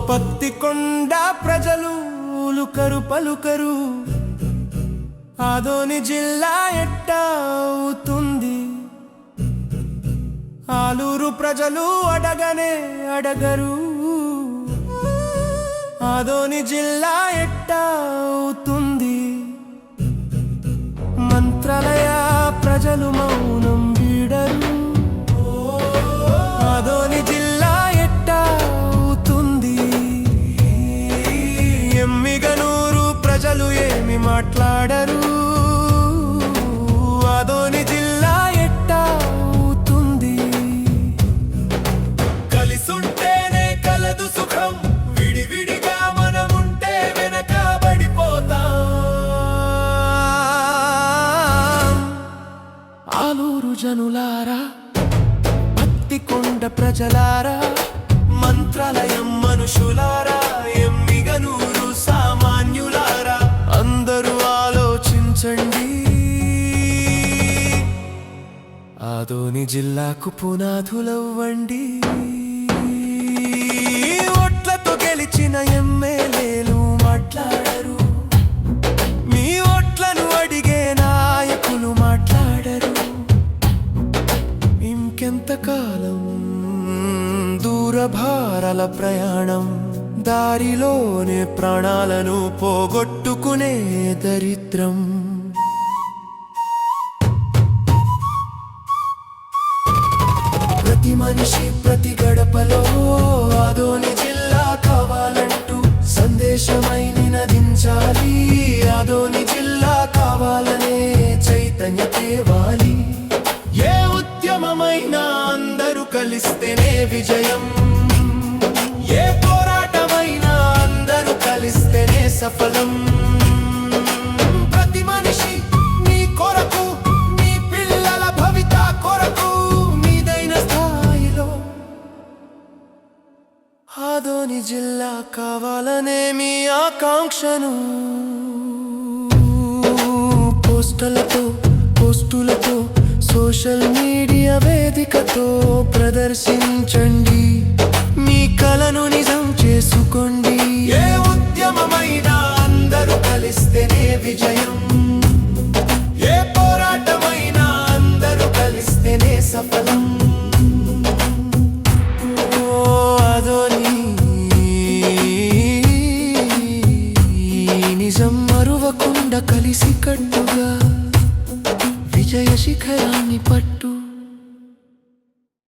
పత్తికొండ ప్రజలు ఉలుకరు పలుకరు, ఆదోని జిల్లా ఎట్టా అవుతుంది? ఆలూరు ప్రజలు అడగనే అడగరు, ఆదోని జిల్లా ఎట్టా అవుతుంది? మంత్రాలయ ప్రజలు మౌనం వీడరు, ఆదోని జిల్లా ఎట్టా అవుతుంది? ఎమ్మిగనూరు ప్రజలు ఏమి మాట్లాడరు, ఆదోని జిల్లా ఎట్టా అవుతుంది? కలిసుంటేనే కలదు సుఖం, విడివిడిగా మనముంటే వెనకబడిపోతాం. ఆలూరు జనులారా, పత్తికొండ ప్రజలారా, మంత్రాలయం మనుషులారా, ఎమ్మిగనూరు సామాన్యులారా, అందరూ ఆలోచించండి. ఆదోని జిల్లాకు పునాదులవ్వండి. ఓట్లతో గెలిచిన ఎమ్మెల్యేలు మాట్లాడరు, మీ ఓట్లను అడిగే నాయకులు మాట్లాడరు. ఇంకెంతకాలం దూరభారాల ప్రయాణం, దారిలోనే ప్రాణాలను పోగొట్టుకునే దరిద్రం. ప్రతి మనిషి ప్రతి గడపలో ఆదోని జిల్లా కావాలంటూ సందేశమై నినదించాలి. ఆదోని జిల్లా కావాలనే చైతన్య తేవాలి. ఏ ఉద్యమమైనా అందరూ కలిస్తేనే విజయం, ఏ పోరాటమైనా అందరూ కలిస్తేనే సఫలం. ప్రతి మనిషి నీ కొరకు, నీ పిల్లల భవిత కొరకు, మీదైన స్థాయిలో ఆదోని జిల్లా కావాలనే మీ ఆకాంక్షను పోస్టులతో సోషల్ మీడియా వేదికతో ప్రదర్శించండి. మీ కలను నిజం చేసుకోండి. ఏ ఉద్యమమైనా అందరూ కలిస్తేనే విజయం, ఏ పోరాటమైనా అందరూ కలిస్తేనే సఫలం. ఆదోని నిజం మరువకుండా కలిసి కట్టుగా విజయ శిఖరాన్ని పట్టు.